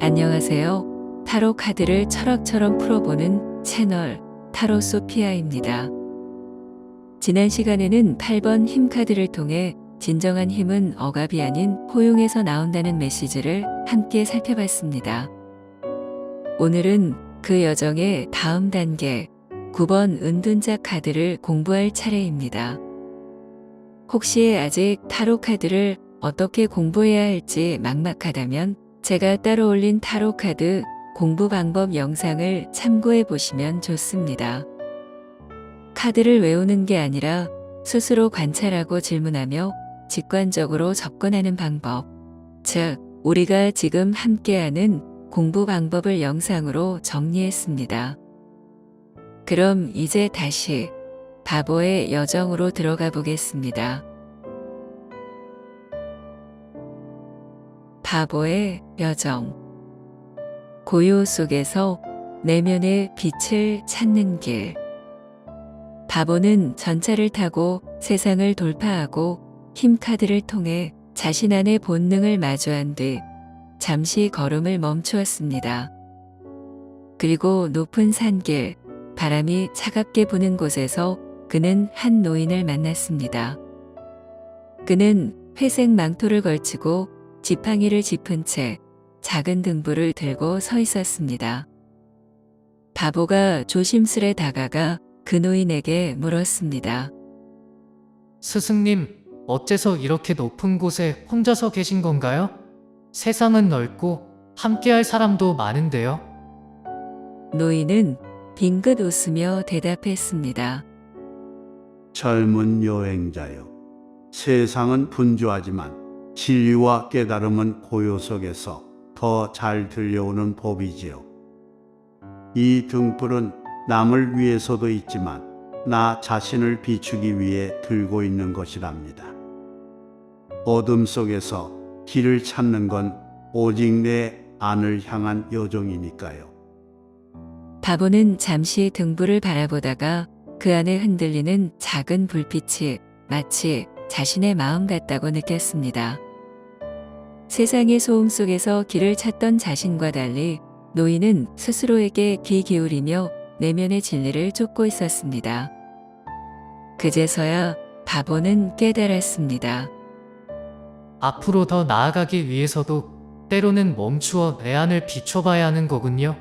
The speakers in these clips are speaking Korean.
안녕하세요. 타로 카드를 철학처럼 풀어보는 채널 타로 소피아입니다. 지난 시간에는 8번 힘 카드를 통해 진정한 힘은 억압이 아닌 포용에서 나온다는 메시지를 함께 살펴봤습니다. 오늘은 그 여정의 다음 단계 9번 은둔자 카드를 공부할 차례입니다. 혹시 아직 타로 카드를 어떻게 공부해야 할지 막막하다면 제가 따로 올린 타로 카드 공부 방법 영상을 참고해 보시면 좋습니다. 카드를 외우는 게 아니라 스스로 관찰하고 질문하며 직관적으로 접근하는 방법, 즉 우리가 지금 함께하는 공부 방법을 영상으로 정리했습니다. 그럼 이제 다시 바보의 여정으로 들어가 보겠습니다. 바보의 여정. 고요 속에서 내면의 빛을 찾는 길. 바보는 전차를 타고 세상을 돌파하고 힘 카드를 통해 자신 안의 본능을 마주한 뒤 잠시 걸음을 멈추었습니다. 그리고 높은 산길, 바람이 차갑게 부는 곳에서 그는 한 노인을 만났습니다. 그는 회색 망토를 걸치고 지팡이를 짚은 채 작은 등불을 들고 서 있었습니다. 바보가 조심스레 다가가 그 노인에게 물었습니다. 스승님, 어째서 이렇게 높은 곳에 혼자서 계신 건가요? 세상은 넓고 함께할 사람도 많은데요. 노인은 빙긋 웃으며 대답했습니다. 젊은 여행자여, 세상은 분주하지만 진리와 깨달음은 고요 속에서 더 잘 들려오는 법이지요. 이 등불은 남을 위해서도 있지만 나 자신을 비추기 위해 들고 있는 것이랍니다. 어둠 속에서 길을 찾는 건 오직 내 안을 향한 여정이니까요. 바보는 잠시 등불을 바라보다가 그 안에 흔들리는 작은 불빛이 마치 자신의 마음 같다고 느꼈습니다. 세상의 소음 속에서 길을 찾던 자신과 달리 노인은 스스로에게 귀 기울이며 내면의 진리를 쫓고 있었습니다. 그제서야 바보는 깨달았습니다. 앞으로 더 나아가기 위해서도 때로는 멈추어 내 안을 비춰봐야 하는 거군요.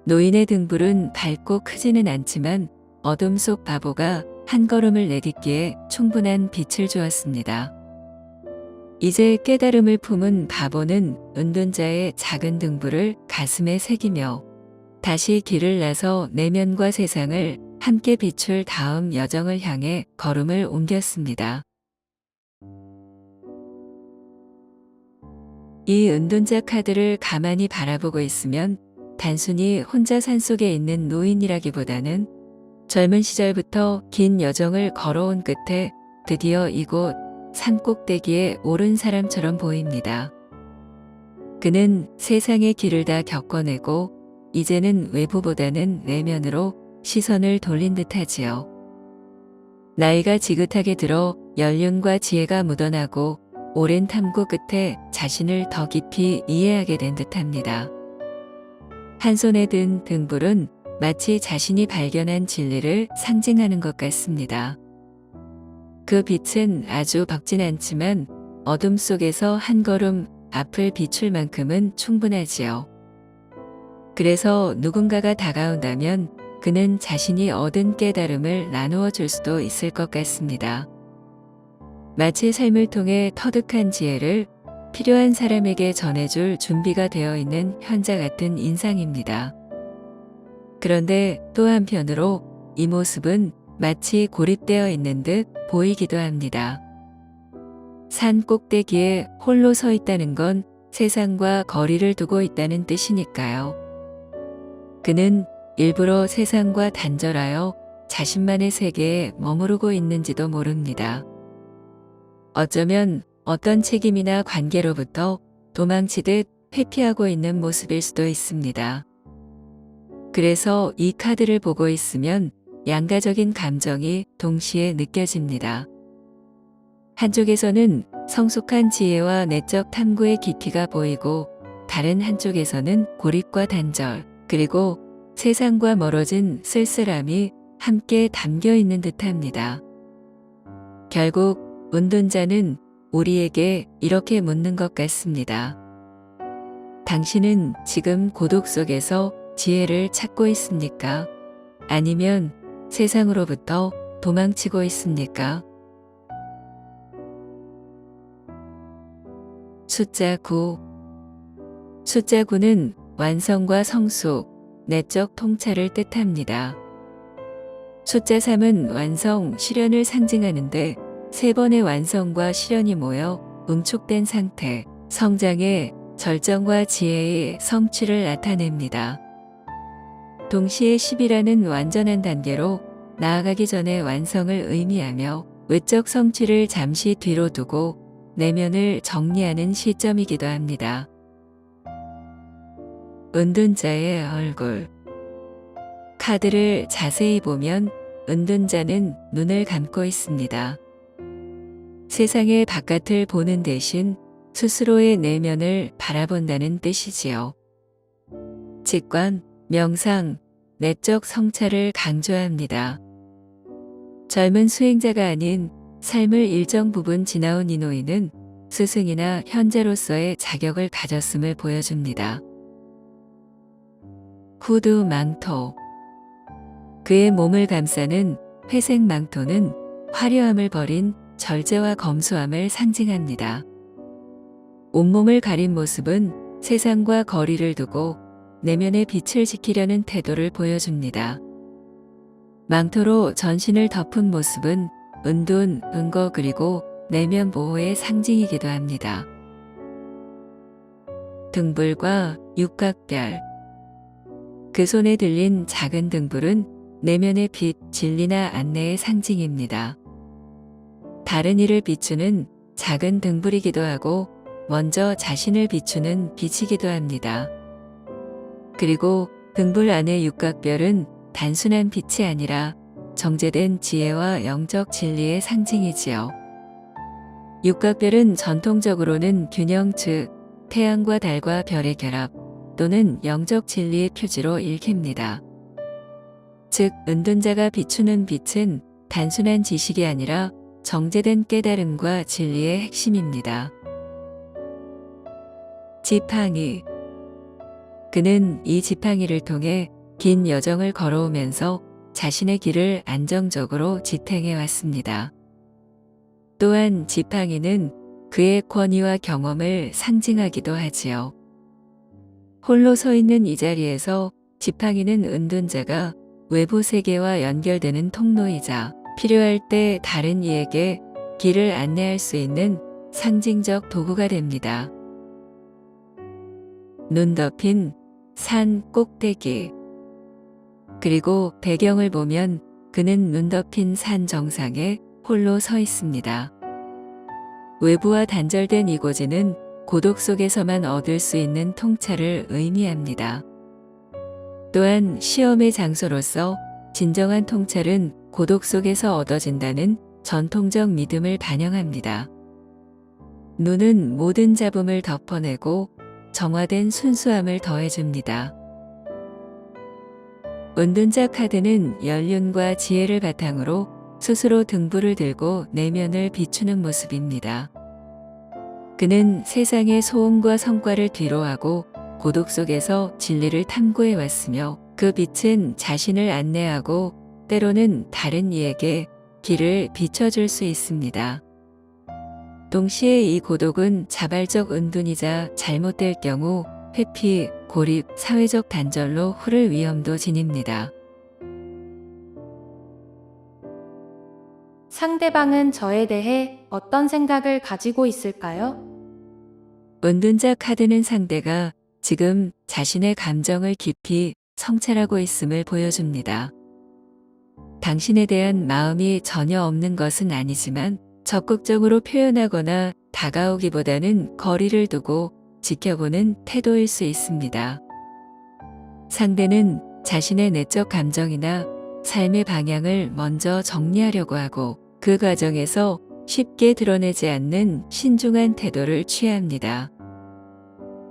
노인의 등불은 밝고 크지는 않지만 어둠 속 바보가 한 걸음을 내딛기에 충분한 빛을 주었습니다. 이제 깨달음을 품은 바보는 은둔자의 작은 등불을 가슴에 새기며 다시 길을 나서 내면과 세상을 함께 비출 다음 여정을 향해 걸음을 옮겼습니다. 이 은둔자 카드를 가만히 바라보고 있으면 단순히 혼자 산속에 있는 노인이라기보다는 젊은 시절부터 긴 여정을 걸어온 끝에 드디어 이곳 산 꼭대기에 오른 사람처럼 보입니다. 그는 세상의 길을 다 겪어내고 이제는 외부보다는 내면으로 시선을 돌린 듯하지요. 나이가 지긋하게 들어 연륜과 지혜가 묻어나고 오랜 탐구 끝에 자신을 더 깊이 이해하게 된 듯합니다. 한 손에 든 등불은 마치 자신이 발견한 진리를 상징하는 것 같습니다. 그 빛은 아주 밝진 않지만 어둠 속에서 한 걸음 앞을 비출 만큼은 충분하지요. 그래서 누군가가 다가온다면 그는 자신이 얻은 깨달음을 나누어 줄 수도 있을 것 같습니다. 마치 삶을 통해 터득한 지혜를 필요한 사람에게 전해줄 준비가 되어 있는 현자 같은 인상입니다. 그런데 또 한편으로 이 모습은 마치 고립되어 있는 듯 보이기도 합니다. 산 꼭대기에 홀로 서 있다는 건 세상과 거리를 두고 있다는 뜻이니까요. 그는 일부러 세상과 단절하여 자신만의 세계에 머무르고 있는지도 모릅니다. 어쩌면 어떤 책임이나 관계로부터 도망치듯 회피하고 있는 모습일 수도 있습니다. 그래서 이 카드를 보고 있으면 양가적인 감정이 동시에 느껴집니다. 한쪽에서는 성숙한 지혜와 내적 탐구의 깊이가 보이고 다른 한쪽에서는 고립과 단절, 그리고 세상과 멀어진 쓸쓸함이 함께 담겨 있는 듯합니다. 결국 운둔자는 우리에게 이렇게 묻는 것 같습니다. 당신은 지금 고독 속에서 지혜를 찾고 있습니까? 아니면 세상으로부터 도망치고 있습니까? 숫자 9. 숫자 9는 완성과 성숙, 내적 통찰을 뜻합니다. 숫자 3은 완성, 실현을 상징하는데 3번의 완성과 실현이 모여 응축된 상태, 성장의 절정과 지혜의 성취를 나타냅니다. 동시에 10이라는 완전한 단계로 나아가기 전에 완성을 의미하며 외적 성취를 잠시 뒤로 두고 내면을 정리하는 시점이기도 합니다. 은둔자의 얼굴. 카드를 자세히 보면 은둔자는 눈을 감고 있습니다. 세상의 바깥을 보는 대신 스스로의 내면을 바라본다는 뜻이지요. 직관, 명상, 내적 성찰을 강조합니다. 젊은 수행자가 아닌 삶을 일정 부분 지나온 이노이는 스승이나 현자로서의 자격을 가졌음을 보여줍니다. 후드 망토. 그의 몸을 감싸는 회색 망토는 화려함을 버린 절제와 검소함을 상징합니다. 온몸을 가린 모습은 세상과 거리를 두고 내면의 빛을 지키려는 태도를 보여줍니다. 망토로 전신을 덮은 모습은 은둔, 은거 그리고 내면 보호의 상징이기도 합니다. 등불과 육각별. 그 손에 들린 작은 등불은 내면의 빛, 진리나 안내의 상징입니다. 다른 이를 비추는 작은 등불이기도 하고 먼저 자신을 비추는 빛이기도 합니다. 그리고 등불 안의 육각별은 단순한 빛이 아니라 정제된 지혜와 영적 진리의 상징이지요. 육각별은 전통적으로는 균형, 즉 태양과 달과 별의 결합 또는 영적 진리의 표지로 읽힙니다. 즉 은둔자가 비추는 빛은 단순한 지식이 아니라 정제된 깨달음과 진리의 핵심입니다. 지팡이. 그는 이 지팡이를 통해 긴 여정을 걸어오면서 자신의 길을 안정적으로 지탱해 왔습니다. 또한 지팡이는 그의 권위와 경험을 상징하기도 하지요. 홀로 서 있는 이 자리에서 지팡이는 은둔자가 외부 세계와 연결되는 통로이자 필요할 때 다른 이에게 길을 안내할 수 있는 상징적 도구가 됩니다. 눈 덮인 산 꼭대기. 그리고 배경을 보면 그는 눈 덮인 산 정상에 홀로 서 있습니다. 외부와 단절된 이곳에는 고독 속에서만 얻을 수 있는 통찰을 의미합니다. 또한 시험의 장소로서 진정한 통찰은 고독 속에서 얻어진다는 전통적 믿음을 반영합니다. 눈은 모든 잡음을 덮어내고 정화된 순수함을 더해줍니다. 은둔자 카드는 연륜과 지혜를 바탕으로 스스로 등불을 들고 내면을 비추는 모습입니다. 그는 세상의 소음과 성과를 뒤로하고 고독 속에서 진리를 탐구해 왔으며 그 빛은 자신을 안내하고 때로는 다른 이에게 길을 비춰줄 수 있습니다. 동시에 이 고독은 자발적 은둔이자 잘못될 경우 회피, 고립, 사회적 단절로 흐를 위험도 지닙니다. 상대방은 저에 대해 어떤 생각을 가지고 있을까요? 은둔자 카드는 상대가 지금 자신의 감정을 깊이 성찰하고 있음을 보여줍니다. 당신에 대한 마음이 전혀 없는 것은 아니지만 적극적으로 표현하거나 다가오기보다는 거리를 두고 지켜보는 태도일 수 있습니다. 상대는 자신의 내적 감정이나 삶의 방향을 먼저 정리하려고 하고 그 과정에서 쉽게 드러내지 않는 신중한 태도를 취합니다.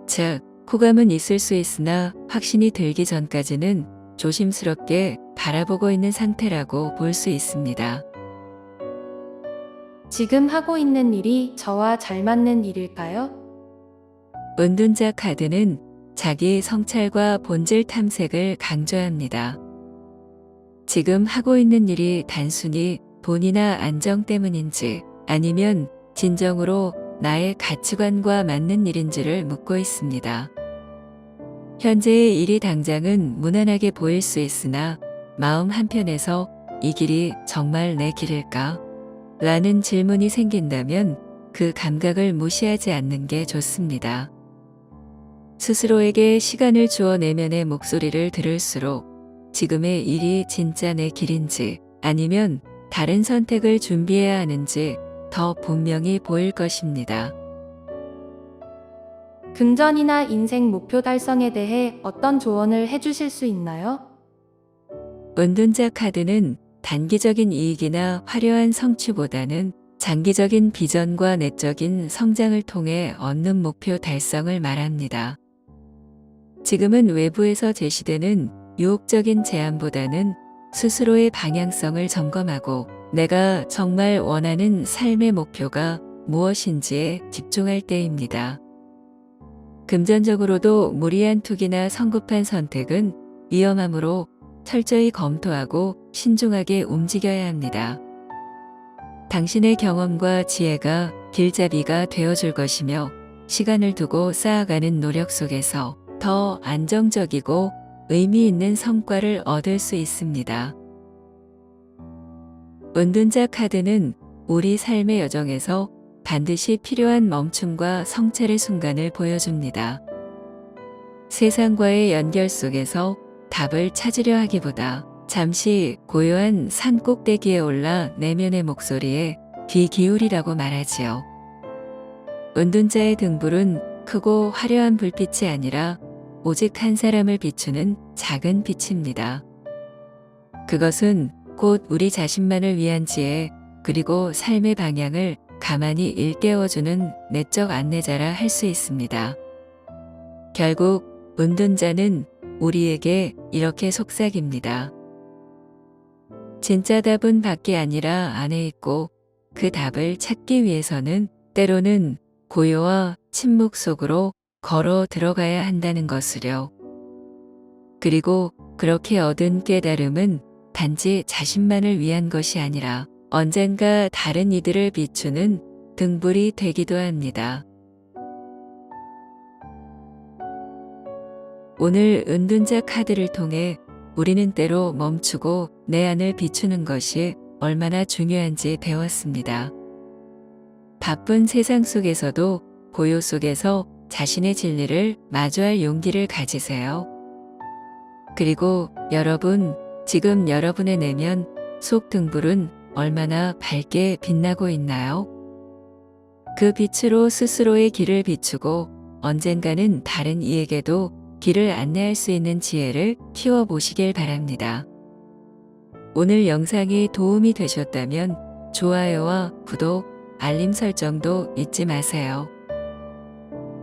즉, 호감은 있을 수 있으나 확신이 들기 전까지는 조심스럽게 바라보고 있는 상태라고 볼 수 있습니다. 지금 하고 있는 일이 저와 잘 맞는 일일까요? 은둔자 카드는 자기 성찰과 본질 탐색을 강조합니다. 지금 하고 있는 일이 단순히 돈이나 안정 때문인지 아니면 진정으로 나의 가치관과 맞는 일인지를 묻고 있습니다. 현재의 일이 당장은 무난하게 보일 수 있으나 마음 한편에서 이 길이 정말 내 길일까? 라는 질문이 생긴다면 그 감각을 무시하지 않는 게 좋습니다. 스스로에게 시간을 주어 내면의 목소리를 들을수록 지금의 일이 진짜 내 길인지 아니면 다른 선택을 준비해야 하는지 더 분명히 보일 것입니다. 금전이나 인생 목표 달성에 대해 어떤 조언을 해주실 수 있나요? 은둔자 카드는 단기적인 이익이나 화려한 성취보다는 장기적인 비전과 내적인 성장을 통해 얻는 목표 달성을 말합니다. 지금은 외부에서 제시되는 유혹적인 제안보다는 스스로의 방향성을 점검하고 내가 정말 원하는 삶의 목표가 무엇인지에 집중할 때입니다. 금전적으로도 무리한 투기나 성급한 선택은 위험하므로 철저히 검토하고 신중하게 움직여야 합니다. 당신의 경험과 지혜가 길잡이가 되어줄 것이며 시간을 두고 쌓아가는 노력 속에서 더 안정적이고 의미 있는 성과를 얻을 수 있습니다. 은둔자 카드는 우리 삶의 여정에서 반드시 필요한 멈춤과 성찰의 순간을 보여줍니다. 세상과의 연결 속에서 답을 찾으려 하기보다 잠시 고요한 산 꼭대기에 올라 내면의 목소리에 귀 기울이라고 말하지요. 은둔자의 등불은 크고 화려한 불빛이 아니라 오직 한 사람을 비추는 작은 빛입니다. 그것은 곧 우리 자신만을 위한 지혜 그리고 삶의 방향을 가만히 일깨워주는 내적 안내자라 할 수 있습니다. 결국 은둔자는 우리에게 이렇게 속삭입니다. 진짜 답은 밖에 아니라 안에 있고 그 답을 찾기 위해서는 때로는 고요와 침묵 속으로 걸어 들어가야 한다는 것을요. 그리고 그렇게 얻은 깨달음은 단지 자신만을 위한 것이 아니라 언젠가 다른 이들을 비추는 등불이 되기도 합니다. 오늘 은둔자 카드를 통해 우리는 때로 멈추고 내 안을 비추는 것이 얼마나 중요한지 배웠습니다. 바쁜 세상 속에서도 고요 속에서 자신의 진리를 마주할 용기를 가지세요. 그리고 여러분, 지금 여러분의 내면 속 등불은 얼마나 밝게 빛나고 있나요? 그 빛으로 스스로의 길을 비추고 언젠가는 다른 이에게도 길을 안내할 수 있는 지혜를 키워보시길 바랍니다. 오늘 영상이 도움이 되셨다면 좋아요와 구독, 알림 설정도 잊지 마세요.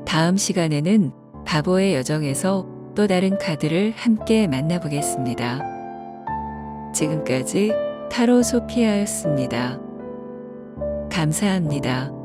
다음 시간에는 바보의 여정에서 또 다른 카드를 함께 만나보겠습니다. 지금까지 타로 소피아였습니다. 감사합니다.